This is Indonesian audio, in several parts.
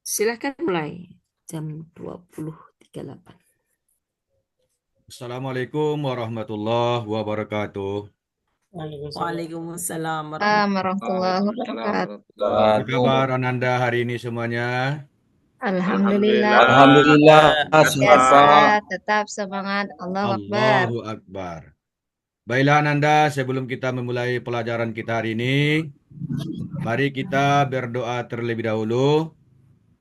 Silahkan mulai jam 20.38. Assalamualaikum warahmatullahi wabarakatuh. Waalaikumsalam Warahmatullahi warahmatullahi wabarakatuh. Apa Wabarakatuh. kabar Ananda hari ini semuanya? Alhamdulillah. Alhamdulillah sehat Biasa Pak. tetap semangat. Allahu Akbar. Allahu Akbar. Baiklah Ananda, sebelum kita memulai pelajaran kita hari ini, mari kita berdoa terlebih dahulu.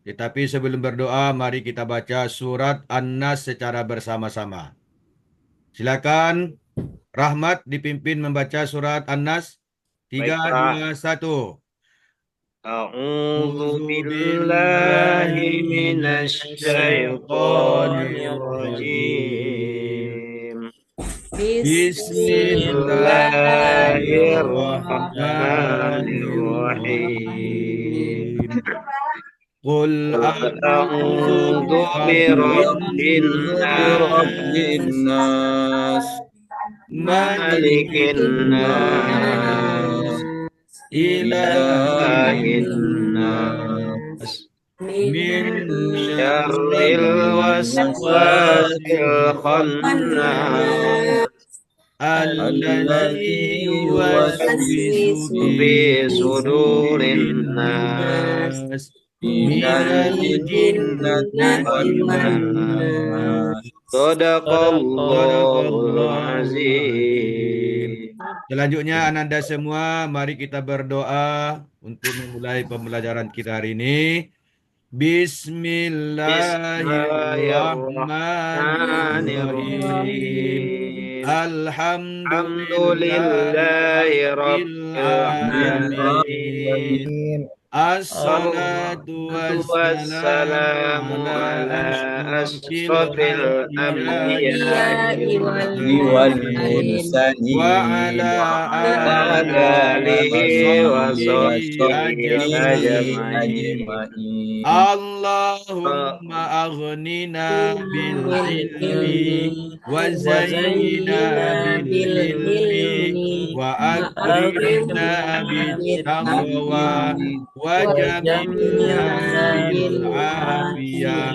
Tetapi sebelum berdoa, mari kita baca surat An-Nas secara bersama-sama. Silakan, Rahmat dipimpin membaca surat An-Nas. Tiga, Baik Pak. dua, satu. A'udzu A'udzu billahi billahi minasyaitonir minasyaitonirrajim. rajim. Bismillahirrahmanirrahim. Bismillahirrahmanirrahim. Qul Qul a'udzu a'udzu birabbin birabbin nas, nas, malikin malikin nas, nas, ilahin ilahin nas, nas, min syarril waswasil khannas, alladzi alladzi yuwaswisu yuwaswisu fi fi sudurin sudurin nas, nas minal minal jinnati jinnati wan wan nas. nas. Sadaqallahul Sadaqallahul azim. azim. Selanjutnya Ananda semua, mari kita berdoa untuk memulai pembelajaran kita hari ini. Bismillahirrahmanirrahim. Bismillahirrahmanirrahim. Alhamdulillahi Alhamdulillahirabbil rabbil alamin. alamin. Assalatu Assalatu wassalamu wassalamu ala ala asyrafil ashrafil anbiya'i anbiya'i wal wal mursalin wa mursalin ala wa ala alihi wa alihi wa sahbihi sahbihi ajma'in. ajma'in. Allahumma aghnina bil ilmi wa zayyina bil hilmi wa akrimna bit taqwa wa jamilna bil afiyah.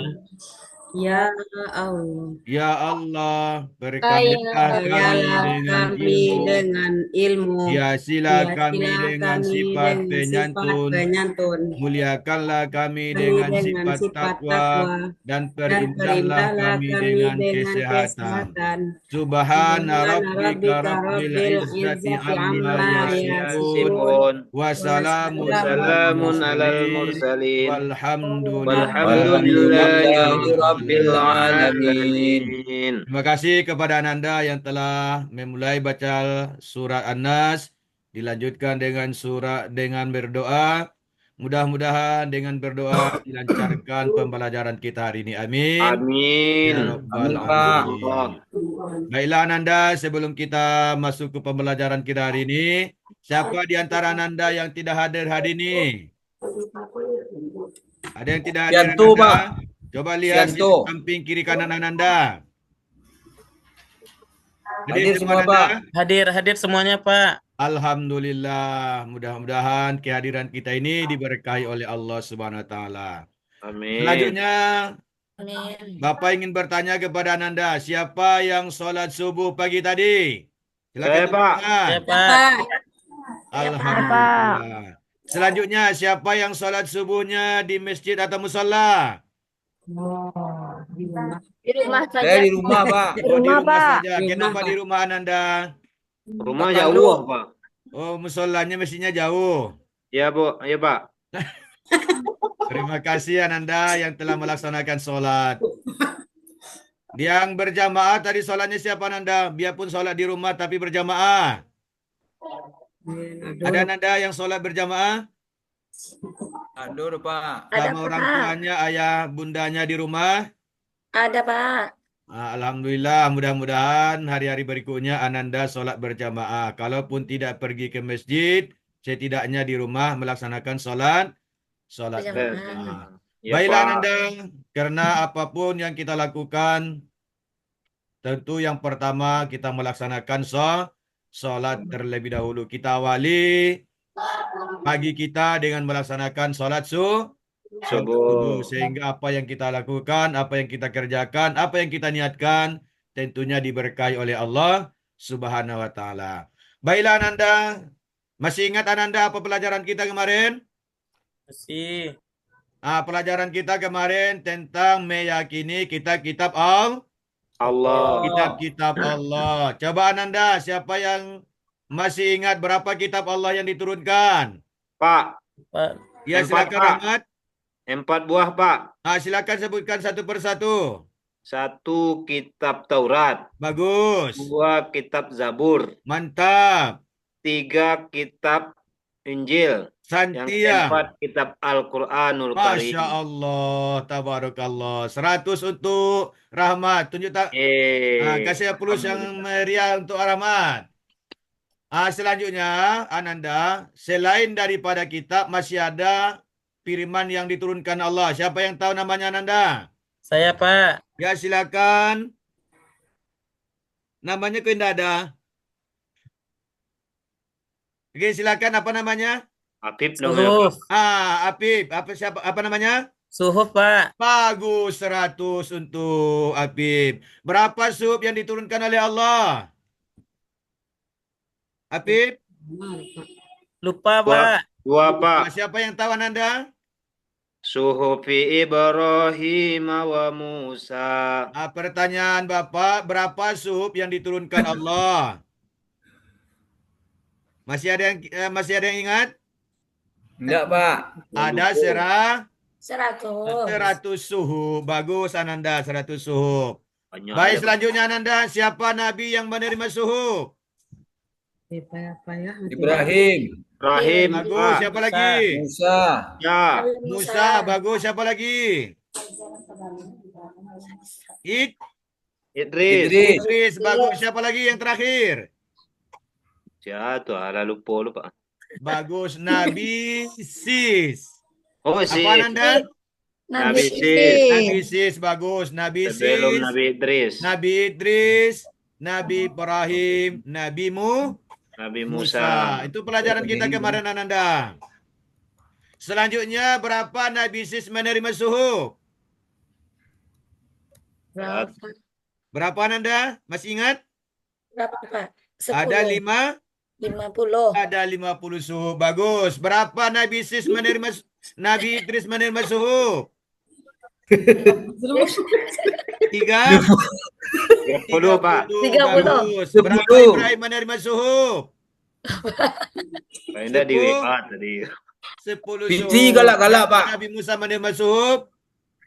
Ya Allah, Ya Allah, berkahilah kami kayalah dengan kami ilmu. dengan ilmu, Hiasilah kami hiasilah dengan kami sifat dengan sifat penyantun. penyantun, Muliakanlah kami kami dengan dengan sifat sifat takwa. takwa, Dan dan perintahlah perintahlah kami kami dengan dengan kesehatan. kesehatan. Subhana Subhana rabbika rabbika rabbil rabbil izzati izzati amma amma yasifun. yasifun, Yasifun. Wassalamun alal Wassalamun alal mursalin. mursalin. Walhamdulillahi Walhamdulillahi rabbil rabbil alamin. alamin. Terima kasih kepada Ananda yang telah memulai baca surat An-Nas, dilanjutkan dengan dengan berdoa. Mudah-mudahan dengan berdoa dilancarkan pembelajaran kita hari ini. Amin. Amin. Ya Rabbal Amin Pak. Alamin. Baiklah Ananda, sebelum kita masuk ke pembelajaran kita hari ini, siapa di antara Ananda yang tidak hadir hari ini? Ada yang tidak hadir Siantu Ananda? Pak. Coba lihat Siantu. sisi samping kiri kanan Ananda. Hadir semua Ananda? Pak. Hadir semuanya Pak. Alhamdulillah, mudah-mudahan kehadiran kita ini diberkahi oleh Allah Subhanahu wa taala. Amin. Selanjutnya, Bapak ingin bertanya kepada Ananda, siapa yang sholat subuh pagi tadi? Silakan Saya Pak. Ya tunjukkan. Pak. Alhamdulillah. Selanjutnya, siapa yang sholat subuhnya di masjid atau musola? Di rumah Saya saja. di rumah Pak. Di rumah, Pak. saja. Kenapa di rumah Ananda? Rumah Pak jauh Pandu. Pak. Oh, musolanya mestinya jauh. Ya Bu, ya Pak. Terima kasih Ananda yang telah melaksanakan sholat. Yang berjamaah tadi sholatnya siapa Ananda? Biarpun sholat di rumah tapi berjamaah. Ada Ananda yang sholat berjamaah? Aduh Pak. Ada, Sama orang Pak. tuanya, ayah, bundanya di rumah? Ada, Pak. Alhamdulillah, mudah-mudahan hari-hari berikutnya Ananda sholat berjamaah. Kalaupun tidak pergi ke masjid, setidaknya di rumah melaksanakan sholat berjamaah. Ya Baiklah Pak. Ananda, karena apapun yang kita lakukan, tentu yang pertama kita melaksanakan sholat terlebih dahulu. Kita awali pagi kita dengan melaksanakan sholat subuh. Sehingga apa yang kita lakukan, apa yang kita kerjakan, apa yang kita niatkan, tentunya diberkahi oleh Allah Subhanahu wa Ta'ala. Baiklah Ananda, masih ingat Ananda apa pelajaran kita kemarin? Masih. Pelajaran kita kemarin tentang meyakini kitab-kitab Allah. Allah. Kitab-kitab Allah. Coba Ananda, siapa yang masih ingat berapa kitab Allah yang diturunkan? Pak, Pak. Ya, 4, silakan Pak. Ahmad. 4 buah, Pak. Silakan sebutkan satu persatu. 1 kitab Taurat, Bagus. 2 kitab Zabur, Mantap. 3 kitab Injil, yang Santia. keempat kitab Al-Quranul Masya Karim. Allah. Tabarakallah. 100 untuk Rahmat. Tunjuk tak. Kasih plus yang meriah untuk Rahmat. Selanjutnya, Ananda, selain daripada kitab masih ada firman yang diturunkan Allah. Siapa yang tahu namanya Ananda? Saya, Pak. Ya, silakan. Namanya kau tidak ada. Oke, silakan apa namanya? Habib namanya, Pak. Suhuf. Apip. Apa namanya? Suhuf, Pak. Bagus, 100 untuk Apip. Berapa suhuf yang diturunkan oleh Allah? Apip? Lupa, 2, Pak. 2, Pak. Siapa yang tahu Ananda? Suhufi Ibrahim wa Musa. Pertanyaan Bapak, berapa suhuf yang diturunkan Allah? Masih ada yang ingat? Enggak, Pak. Ada 100. 100 suhuf. Bagus Ananda, 100 suhuf. Banyak Baik, ada, Pak. selanjutnya Ananda, siapa nabi yang menerima suhuf? Ibrahim, Ibrahim, Bagus, Pak. siapa lagi? Musa, Ya, Musa, bagus, siapa lagi? Idris. Idris, bagus, siapa lagi yang terakhir? Ya, tuh, lupa. Bagus, Nabi Sis. Oh, Apa sih. Ananda? Nabi Sis. Nabi Sis, bagus. Nabi Sebelum Sis, Nabi Idris. Nabi Idris, Nabi Ibrahim, Nabi Nabi Musa. Musa. Itu pelajaran kita kemarin Ananda. Selanjutnya, berapa Nabi Sis menerima suhuf? Berapa Ananda? Masih ingat? Berapa, Pak? Ada 10. 50. Ada 50 suhuf. Bagus. Berapa Nabi Sis menerima Nabi Idris menerima suhuf? 30, Pak. 30. Bagus. Berapa 10. Ibrahim menerima suhuf? Enggak di WA tadi. 10 Piti suhuf. galak-galak, Pak. Nabi Musa menerima suhuf?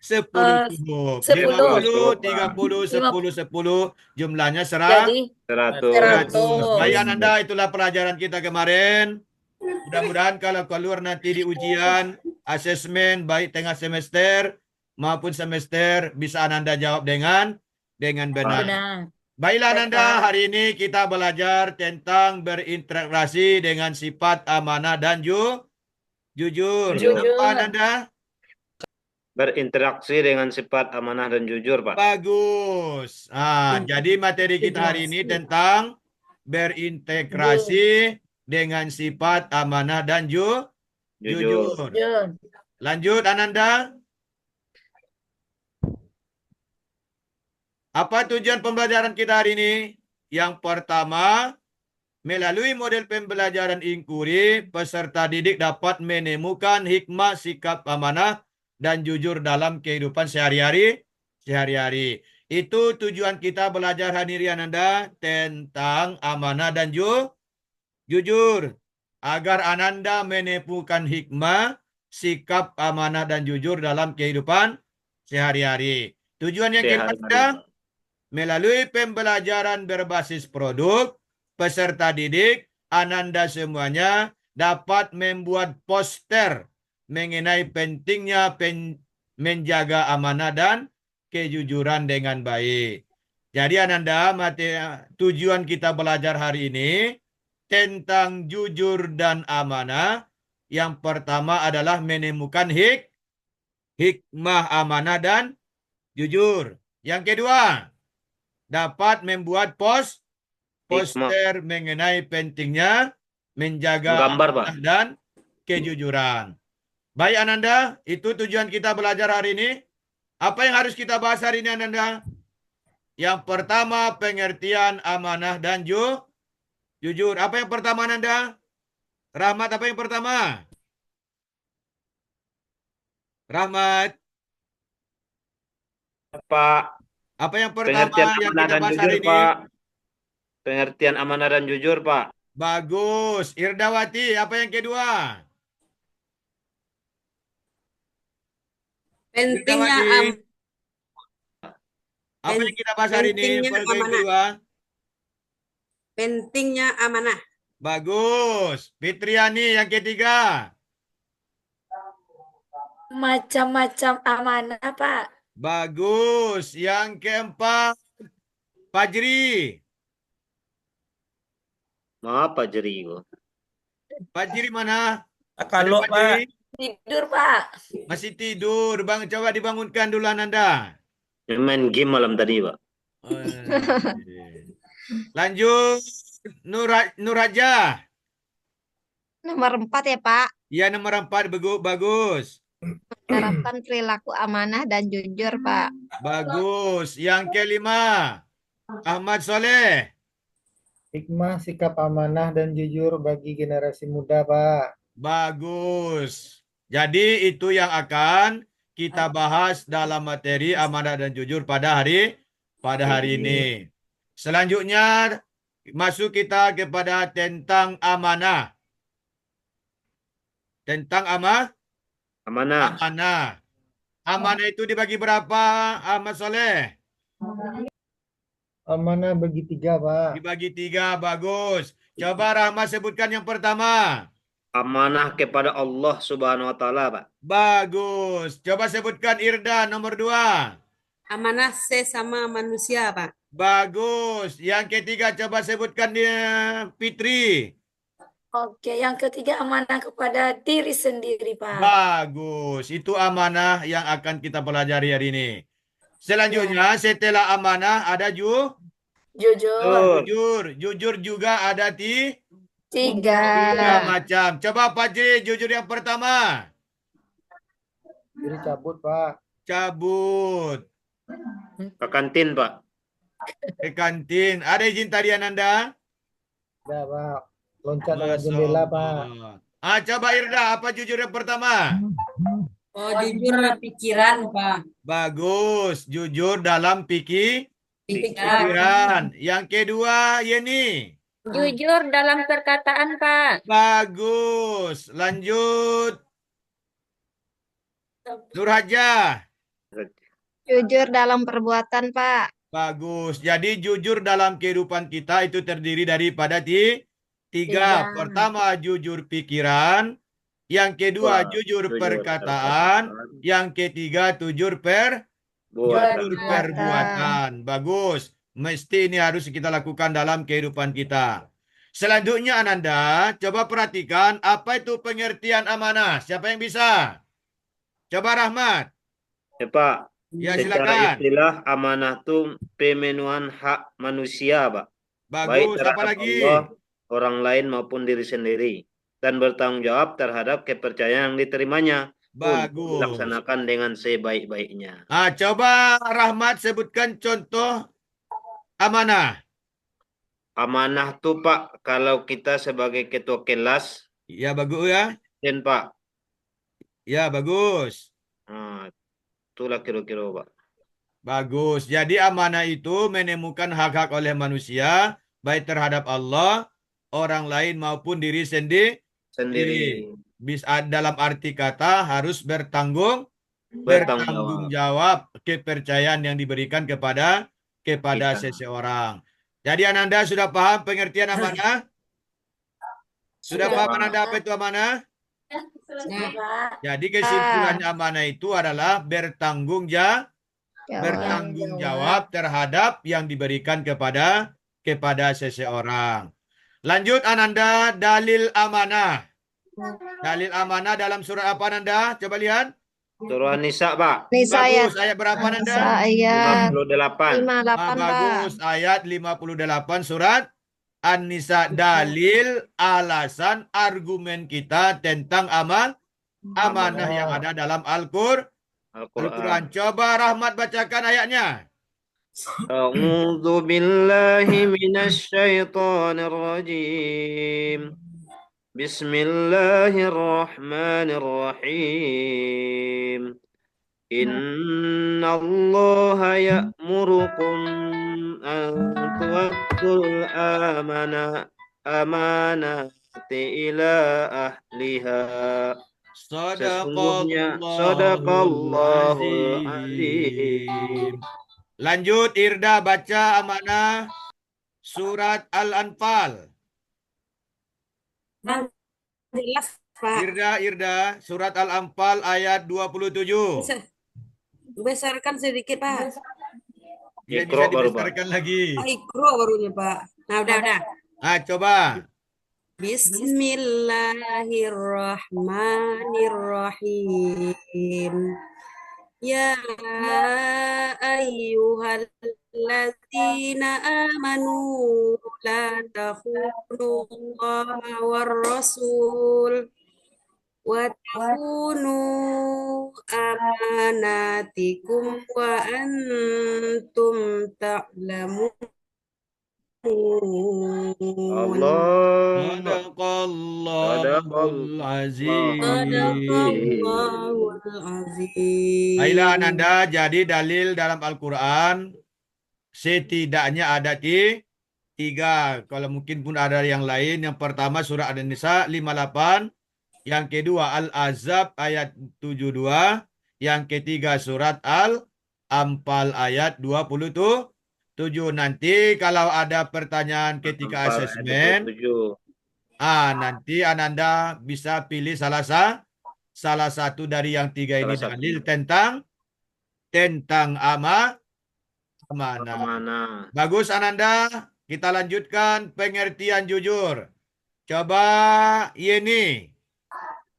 10 suhuf. 10. 50, 30, 10, 10. Jumlahnya Jadi 100. 100. Baik Ananda, itulah pelajaran kita kemarin. Mudah-mudahan kalau keluar nanti di ujian, asesmen baik tengah semester maupun semester bisa Ananda jawab dengan benar. benar. Baiklah Ananda, hari ini kita belajar tentang berinteraksi dengan sifat amanah dan jujur. Jujur. Apa Ananda? Berinteraksi dengan sifat amanah dan jujur, Pak. Bagus. Jadi materi kita hari ini tentang berintegrasi dengan sifat amanah dan jujur. Jujur. Lanjut Ananda. Apa tujuan pembelajaran kita hari ini? Yang pertama, melalui model pembelajaran inquiry, peserta didik dapat menemukan hikmah sikap amanah dan jujur dalam kehidupan sehari-hari. Itu tujuan kita belajar hari ini Ananda tentang amanah dan jujur. Agar Ananda menemukan hikmah, sikap amanah dan jujur dalam kehidupan sehari-hari. Tujuan yang kedua Ananda, melalui pembelajaran berbasis produk, peserta didik, Ananda semuanya dapat membuat poster mengenai pentingnya menjaga amanah dan kejujuran dengan baik. Jadi Ananda, tujuan kita belajar hari ini tentang jujur dan amanah. Yang pertama adalah menemukan hikmah amanah dan jujur. Yang kedua, dapat membuat poster mengenai pentingnya menjaga Gambar, Pak. amanah dan kejujuran. Baik Ananda, itu tujuan kita belajar hari ini. Apa yang harus kita bahas hari ini Ananda? Yang pertama pengertian amanah dan jujur. Apa yang pertama Ananda? Rahmat, apa yang pertama? Rahmat, Pak, apa yang pertama pengertian yang amanah kita dan bahas jujur, hari ini? Pak. Pengertian amanah dan jujur, Pak. Bagus. Irdawati, apa yang kedua? Pentingnya Irdawati, apa yang kita bahas hari ini? pentingnya Poin yang amanah. kedua. Pentingnya amanah. Bagus. Fitriani yang ketiga. Macam-macam amanah, Pak. Bagus. Yang keempat, Fajri. Maaf, Pak Jeri. Fajri mana? Ada Kalau Pak. Fajri? Tidur, Pak. Masih tidur. Bang, coba dibangunkan dulu Ananda. Main game malam tadi, Pak. Lanjut. Nuraja. Nomor 4 ya, Pak. Ya, nomor 4. Bagus. Menerapkan perilaku amanah dan jujur, Pak. Bagus. Yang kelima, Ahmad Soleh. Hikmah sikap amanah dan jujur bagi generasi muda, Pak. Bagus. Jadi itu yang akan kita bahas dalam materi amanah dan jujur pada hari ini. Selanjutnya masuk kita kepada tentang amanah. Tentang Amanah. amanah. Amanah itu dibagi berapa, Ahmad Soleh? Amanah bagi 3, Pak. Dibagi 3, bagus. Coba Rahmat sebutkan yang pertama. Amanah kepada Allah Subhanahu wa taala, Pak. Bagus. Coba sebutkan Irda nomor 2. Amanah sesama manusia, Pak. Bagus. Yang ketiga coba sebutkan dia Fitri. Oke, yang ketiga amanah kepada diri sendiri, Pak. Bagus. Itu amanah yang akan kita pelajari hari ini. Selanjutnya setelah amanah ada Jujur. jujur juga ada Tiga. 3 macam. Coba Fajri jujur yang pertama. Jadi cabut, Pak. Cabut. Ke kantin, Pak. Ke kantin. Ada izin tarian Anda? Ada, Pak. Loncat lewat jendela, Pak. Coba Irda, apa jujur yang pertama? Oh, jujur pikiran, Pak. Bagus, jujur dalam Pikiran. pikiran. Yang kedua, Yeni. Jujur dalam perkataan, Pak. Bagus. Lanjut. Nurhaja. Jujur dalam perbuatan, Pak. Bagus. Jadi jujur dalam kehidupan kita itu terdiri daripada 3. Tiga. Pertama, jujur pikiran. Yang kedua, Dua, jujur jujur perkataan. Yang ketiga, jujur perbuatan. Bagus. Mesti ini harus kita lakukan dalam kehidupan kita. Selanjutnya Ananda, coba perhatikan apa itu pengertian amanah. Siapa yang bisa? Coba Rahmat. Ya, Pak. Ya, Secara silakan. istilah amanah itu pemenuhan hak manusia, Pak. Baik Bagus. Apa terhadap lagi? Allah, orang lain maupun diri sendiri. Dan bertanggung jawab terhadap kepercayaan yang diterimanya. Untuk Bagus. dilaksanakan dengan sebaik-baiknya. Coba Rahmat sebutkan contoh amanah. Amanah tuh, Pak, kalau kita sebagai ketua kelas, Ya, bagus ya. dan Pak, Ya, bagus. nah, itulah kira-kira, Pak. Bagus. Jadi amanah itu menemukan hak-hak oleh manusia, baik terhadap Allah, orang lain maupun diri sendiri. Bisa dalam arti kata harus bertanggung jawab kepercayaan yang diberikan kepada Kita. seseorang. Jadi Ananda sudah paham pengertian amanah? Sudah paham Ananda apa itu amanah? Pak. Jadi kesimpulannya amanah itu adalah bertanggung jawab terhadap yang diberikan kepada seseorang. Lanjut Ananda, dalil amanah. Dalil amanah dalam surat apa Ananda? Coba lihat. Surah Nisa, Pak. Nisa ya. Bagus, ayat berapa Ananda? Ayat 58. 58, Pak. Bagus, ayat 58 surat An-Nisa. Dalil, alasan, argumen kita tentang amanah yang ada dalam Al-Quran. Al-Quran. Coba Rahmat bacakan ayatnya. A'udzu billahi minasyaitonir rajim. Bismillahirrahmanirrahim. Innallaha ya'murukum an tu'addul amanati ila ahliha. Sesungguhnya sadaqallahul azim. Lanjut Irda baca amanah surat Al-Anfal. Jelas, Pak. Irda surat Al-Anfal ayat 27. Besarkan sedikit, Pak. Tidak Ikro bisa baru, Pak. dibesarkan lagi. Pak Ikro barunya, Pak. Nah, udah. Coba. Bismillahirrahmanirrahim. Ya ayyuhalladzina amanu la takhunu Allah war rasul wa takhunu amanatikum wa antum ta'lamun. Allah. Sadaqallahul azim. Sadaqallahul azim. Baiklah Ananda, jadi dalil dalam Al-Quran setidaknya ada tiga. Kalau mungkin pun ada yang lain. Yang pertama surah An-Nisa 58. Yang kedua Al-Ahzab ayat 72. Yang ketiga surat Al-Anfal ayat 27. Nanti kalau ada pertanyaan ketika Al-Anfal ayat asesmen, 27. nanti Ananda bisa pilih salah satu dari yang tiga ini Salah satu. dalil tentang amanah. Bagus Ananda, kita lanjutkan pengertian jujur. Coba Yeni,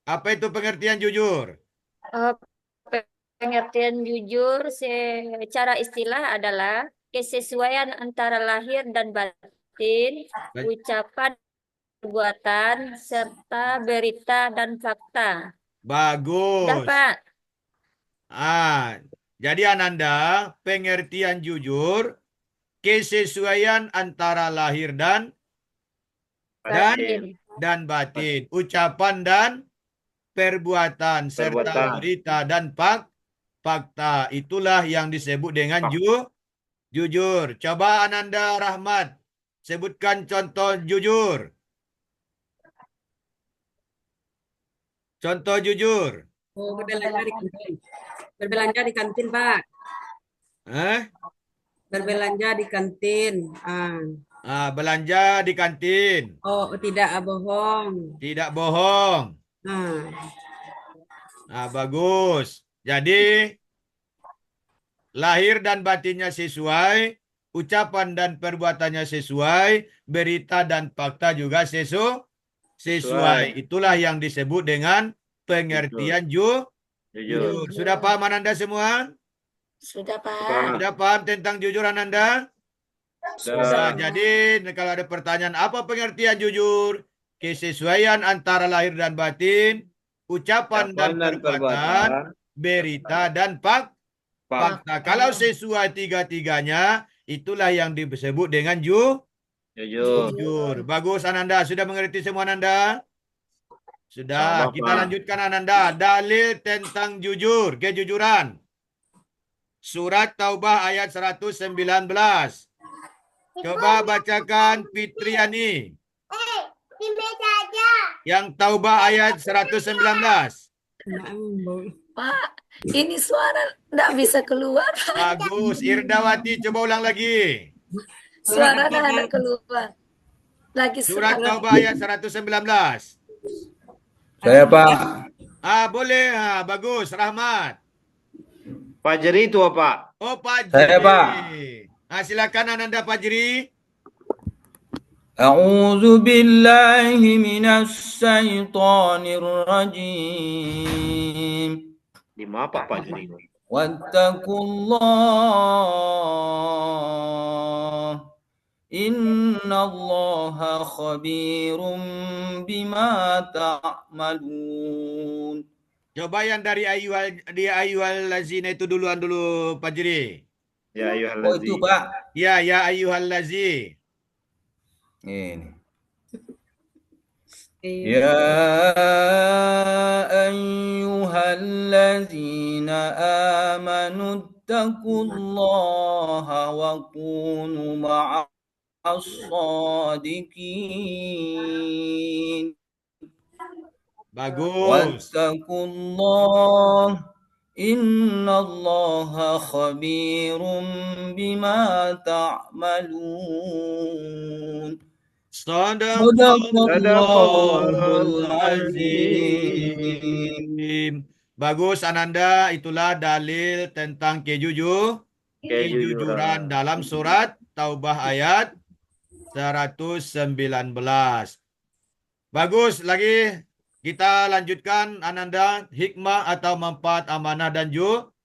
apa itu pengertian jujur? Pengertian jujur secara istilah adalah kesesuaian antara lahir dan batin, ucapan, perbuatan, serta berita dan fakta. Bagus. Udah, Pak. Jadi Ananda, pengertian jujur, kesesuaian antara lahir dan batin, ucapan dan perbuatan, serta berita dan fakta. Itulah yang disebut dengan jujur. Coba Ananda Rahmat, sebutkan contoh jujur. Contoh jujur. Berbelanja di kantin, Pak. Berbelanja di kantin. Belanja di kantin. Oh, tidak bohong. Tidak bohong. Bagus. Jadi lahir dan batinnya sesuai, ucapan dan perbuatannya sesuai, berita dan fakta juga sesuai. Itulah yang disebut dengan pengertian jujur. Sudah paham Ananda semua? Sudah, Pak. Sudah paham tentang jujur Ananda? Sudah. Jadi kalau ada pertanyaan apa pengertian jujur? Kesesuaian antara lahir dan batin, ucapan dan perbuatan, berita dan fakta. Kalau sesuai tiga-tiganya, itulah yang disebut dengan jujur. Bagus Ananda, sudah mengerti semua Ananda? Sudah, kita lanjutkan Ananda. Dalil tentang jujur, kejujuran. Surat Taubah ayat 119. Coba bacakan Fitriani. Yang Taubah ayat 119. Pak, ini suara enggak bisa keluar. Bagus, Irdawati coba ulang lagi. Suara enggak keluar. Lagi Surat Taubah ayat 119. Saya, Pak. Boleh. Bagus, Rahmat. Fajri itu apa? Oh, Fajri. Saya, Pak. Silakan Ananda Fajri. A'udzu billahi minasy syaithanir rajim. Di mana Pak Fajri? Wattaqullah. Innallaha khabirum bima ta'malun. Coba yang dari ayyuhal lazina itu duluan dulu, Pak Jiri. Ya Oh, itu ayyuhallazina. Pak. Ya ayyuhal lazi. Ini. Eh, يا أيها الذين آمنوا اتقوا الله وكونوا مع الصادقين Bagus. واتقوا الله إن الله خبير بما تعملون صدق Sadaqallahul الله العظيم Azim. Bagus Ananda, itulah dalil tentang kejujuran dalam surat Taubah ayat 119. Bagus lagi. Kita lanjutkan Ananda, hikmah atau manfaat amanah dan jujur.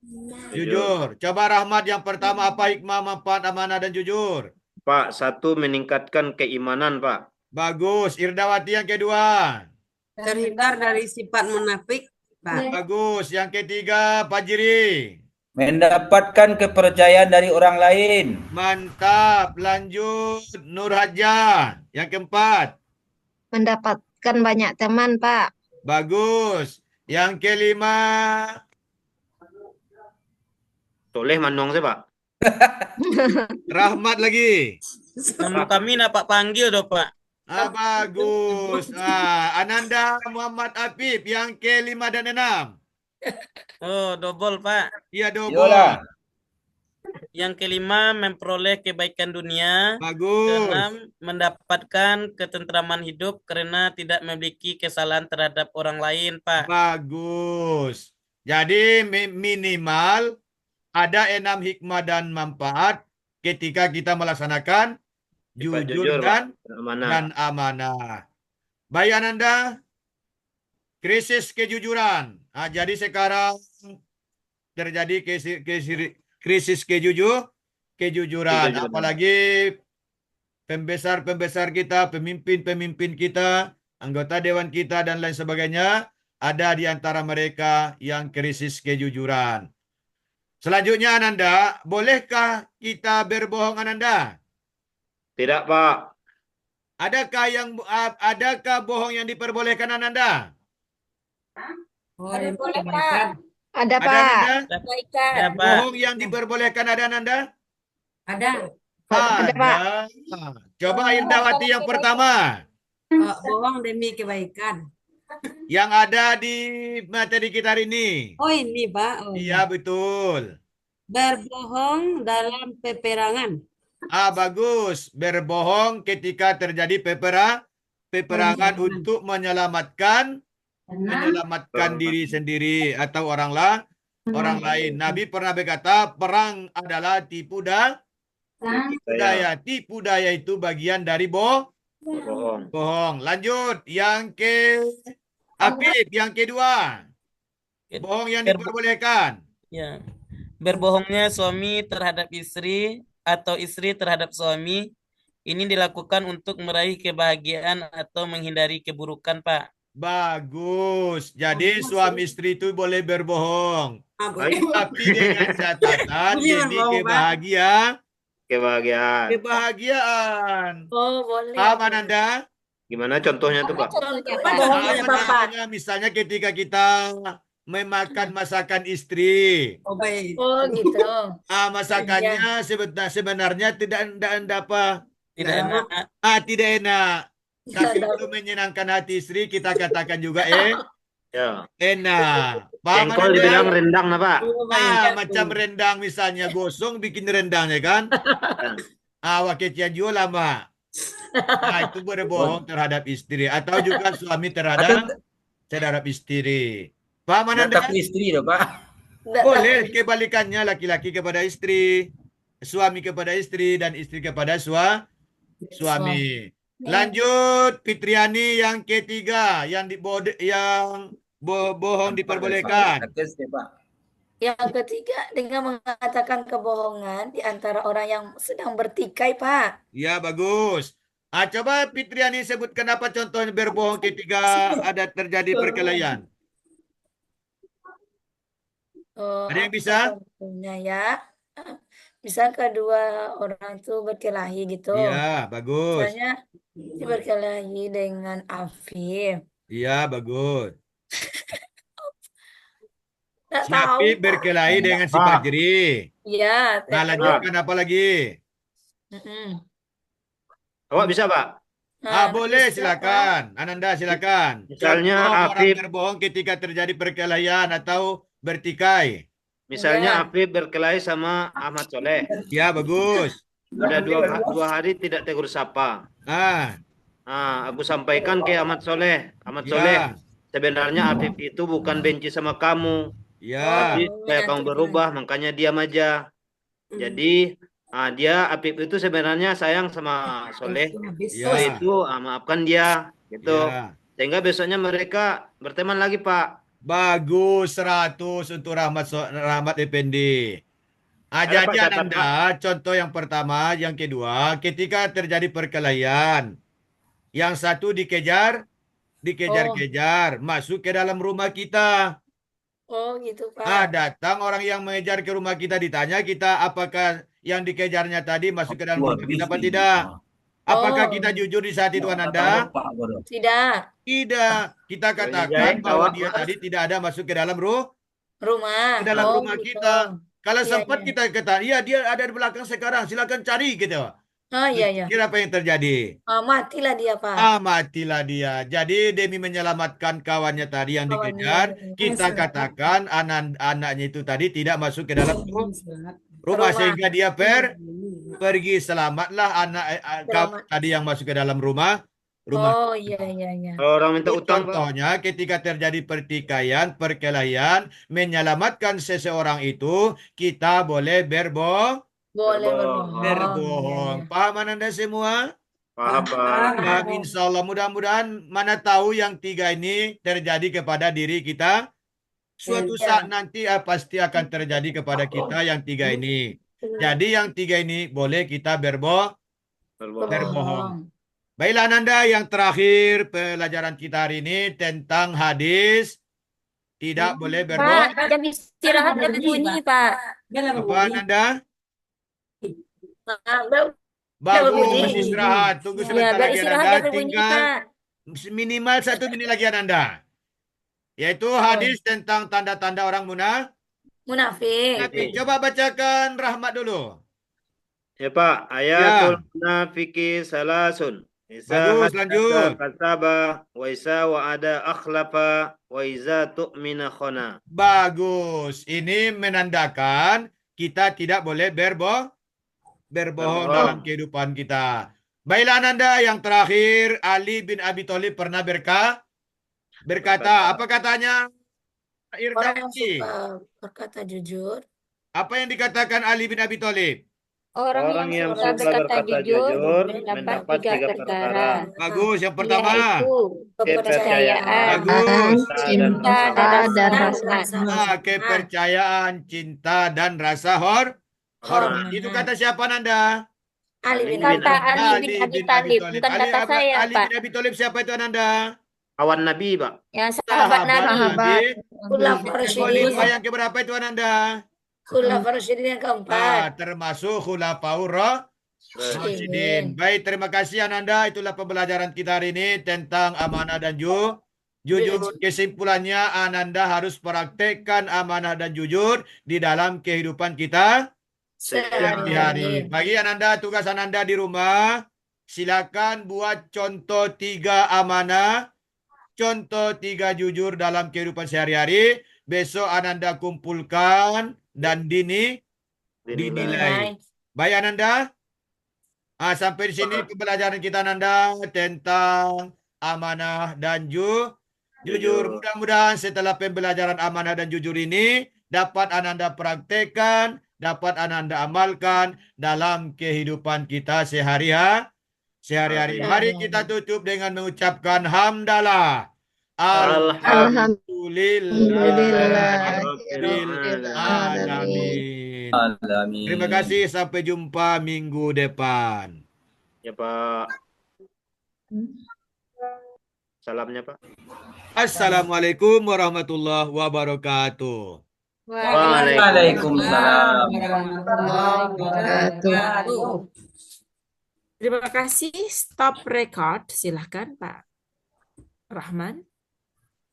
Coba Rahmat yang pertama, apa hikmah, manfaat amanah dan jujur? Pak, satu meningkatkan keimanan, Pak. Bagus. Irdawati yang kedua. terhindar dari sifat munafik, Pak. Bagus. Yang ketiga, Pak Jiri. mendapatkan kepercayaan dari orang lain. Mantap. Lanjut Nur Hajah. Yang keempat. Mendapatkan banyak teman, Pak. Bagus. Yang kelima. Soleh manong sih, Pak. Rahmat lagi. Nama kami nak Pak panggil doh Pak. Bagus. Ananda Muhammad Afif yang ke-5 dan 6. Oh, double Pak. Iya, double. Yolah. Yang kelima memperoleh kebaikan dunia. Bagus. Keenam mendapatkan ketentraman hidup karena tidak memiliki kesalahan terhadap orang lain, Pak. Bagus. Jadi minimal ada 6 hikmah dan manfaat ketika kita melaksanakan Sifat jujur Pak. dan amanah. Baik Ananda, krisis kejujuran. Jadi sekarang terjadi krisis kejujuran. Kejujuran. Apalagi pembesar-pembesar kita, pemimpin-pemimpin kita, anggota dewan kita, dan lain sebagainya, ada di antara mereka yang krisis kejujuran. Selanjutnya Ananda, bolehkah kita berbohong Ananda? Tidak, Pak. Adakah bohong yang diperbolehkan Ananda? Oh, yang Boleh, kebaikan. Ada, Ada Pak. Ananda? Kebaikan. Ya, Pak. Bohong yang diperbolehkan ada Ananda? Ada. Ada, Pak. Coba Indawati yang pertama. Bohong demi kebaikan. Yang ada di materi kita hari ini. Oh, ini, Pak. Oh, Iya, betul. berbohong dalam peperangan. Bagus. Berbohong ketika terjadi peperangan untuk menyelamatkan diri sendiri atau orang lain. Nabi pernah berkata, perang adalah tipu daya. Tipu daya itu bagian dari bohong. Lanjut. Afif, yang kedua. Bohong yang diperbolehkan. Ya. Berbohongnya suami terhadap istri atau istri terhadap suami ini dilakukan untuk meraih kebahagiaan atau menghindari keburukan, Pak. Bagus. Jadi suami istri itu boleh berbohong. Boleh. Tapi dengan catatan Boleh demi berbohong, kebahagiaan. Oh, boleh. Paham Ananda? Gimana contohnya tuh, Pak? Apa bohongnya, Bapak? Misalnya ketika kita memakan masakan istri. Oh, baik. Oh, gitu. Masakannya sebenarnya tidak apa. Tidak enak. Tidak enak. Tapi untuk menyenangkan hati istri kita katakan juga Ya. enak. Paham Jengkol Ananda? dibilang rendang, nah, Pak. Macam rendang misalnya gosong bikin rendangnya kan. Waketnya jual lama. Itu berbohong terhadap istri atau juga suami terhadap istri. Paham Ananda? Datang istri loh, Pak. Boleh kebalikannya, laki-laki kepada istri, suami kepada istri, dan istri kepada suami. Lanjut Fitriani yang ketiga, yang bohong diperbolehkan. Yang ketiga, dengan mengatakan kebohongan di antara orang yang sedang bertikai, Pak. Ya, bagus. Coba Fitriani sebutkan apa contohnya berbohong ketika ada terjadi perkelahian. Ada yang Apa bisa? contohnya ya? Misal kedua orang itu berkelahi gitu. Iya, bagus. Misalnya si berkelahi dengan Afif. Iya, bagus. Nggak Si tahu, Apip Pak. berkelahi dengan si Pak. Fajri. Iya, Nah, tapi lanjutkan apa lagi? Mm-mm. Awak bisa, Pak? Boleh, Bisa, Pak. silakan. Ananda, silakan. Misalnya Contoh orang Afif, berbohong ketika terjadi perkelahian atau bertikai. misalnya Iya. Afif berkelahi sama Ahmad Soleh. Ya, bagus. Udah dua hari tidak tegur sapa. Ah, Aku sampaikan ke Ahmad Soleh. Ahmad Soleh, ya, sebenarnya Afif itu bukan benci sama kamu. ya, Tapi supaya kamu berubah, makanya diam aja. Jadi, Afif itu sebenarnya sayang sama Soleh. ya, Itu maafkan dia, gitu. ya. Sehingga besoknya mereka berteman lagi, Pak. Bagus 100 untuk Rahmat Effendi. Ada, Pak, Jadi catat, Pak. Ananda, contoh yang pertama, yang kedua, ketika terjadi perkelahian, yang satu dikejar-kejar, masuk ke dalam rumah kita. Oh, gitu, Pak. Datang orang yang mengejar ke rumah kita, ditanya kita apakah yang dikejarnya tadi masuk ke dalam rumah kita apa tidak? Apakah Oh, kita jujur di saat itu Ananda? tidak. Tidak. Kita Soalnya katakan jahit, bahwa awak. dia tadi tidak ada masuk ke dalam Rumah. rumah Gitu. kita. Kalau Iya, sempat iya. kita kata, iya dia ada di belakang sekarang, silakan cari gitu. Oh, iya, iya. Kira apa yang terjadi? Matilah dia, Pak. Matilah dia. Jadi demi menyelamatkan kawannya tadi yang Kawannya. dikejar, kita katakan anaknya itu tadi tidak masuk ke dalam rumah sehingga dia pergi. Selamatlah anak kawan Selamat. tadi yang masuk ke dalam rumah. Oh, iya, iya, iya. Kalau orang minta Itu utang, Pak. contohnya ketika terjadi pertikaian, perkelahian, menyelamatkan seseorang itu, kita boleh Boleh Berbohong. berbohong. Iya, iya. Paham Anda semua? Paham, Pak. Paham, insya Allah. Mudah-mudahan mana tahu yang tiga ini terjadi kepada diri kita. Suatu Iya. saat nanti pasti akan terjadi kepada kita yang tiga ini. Jadi yang tiga ini boleh kita berbohong. Berbohong. Baiklah Nanda, yang terakhir pelajaran kita hari ini tentang hadis tidak boleh berbohong. Pak, jam istirahat udah bunyi, Pak. Apa Nanda? Nah, Bagus, berbunyi. istirahat. Tunggu Ya, sebentar biar lagi istirahat Nanda. udah berbunyi, Tinggal Pak. minimal 1 menit lagi Nanda. Yaitu hadis tentang tanda-tanda orang Munafik. munafik. Coba bacakan Rahmat dulu. Ya, Pak. Ayatul munafiki salasun. Bagus, lanjut. Kasaba, wa isa wa'ada akhlafa, wa iza tu'mina khona. Bagus. Ini menandakan kita tidak boleh berbohong dalam kehidupan kita. Baiklah Nanda, yang terakhir Ali bin Abi Thalib pernah berkata, apa katanya? Orang yang Irtaji. suka berkata jujur. Apa yang dikatakan Ali bin Abi Thalib? Orang yang suka berkata jujur mendapat 3 perkara, Bagus, yang pertama. yaitu kepercayaan, Bagus. cinta, dan rasa. Kepercayaan, cinta, dan rasa hormat. Itu kata siapa Nanda? Ali bin Kata Abi Ali bin Abi Thalib, bukan kata saya, Ali Pak. bin Abi Thalib siapa itu Nanda? Kawan Nabi, Pak. Ya, sahabat Nabi. Khulafaur Rasyidin. Khalifah yang keberapa itu Nanda? Khulafaur Rasyidin yang keempat. Termasuk Khulafaur Rasyidin. Baik, terima kasih Ananda. Itulah pembelajaran kita hari ini tentang amanah dan jujur. Kesimpulannya Ananda harus praktekkan amanah dan jujur di dalam kehidupan kita sehari-hari. Bagi Ananda, tugas Ananda di rumah, silakan buat contoh 3 amanah, contoh 3 jujur dalam kehidupan sehari-hari. Besok Ananda kumpulkan dan dinilai. Baik Ananda. Sampai di sini pembelajaran kita Ananda tentang amanah dan jujur. Mudah-mudahan setelah pembelajaran amanah dan jujur ini dapat Ananda praktekkan, dapat Ananda amalkan dalam kehidupan kita sehari-hari. Mari kita tutup dengan mengucapkan hamdalah. Alhamdulillahirrahmanirrahim. Terima kasih, sampai jumpa minggu depan. Ya, Pak. Salamnya, Pak. Assalamualaikum warahmatullahi wabarakatuh. Waalaikumsalam. Terima kasih. Stop record. Silahkan Pak Rahman.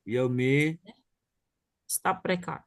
Yomi. Stop record.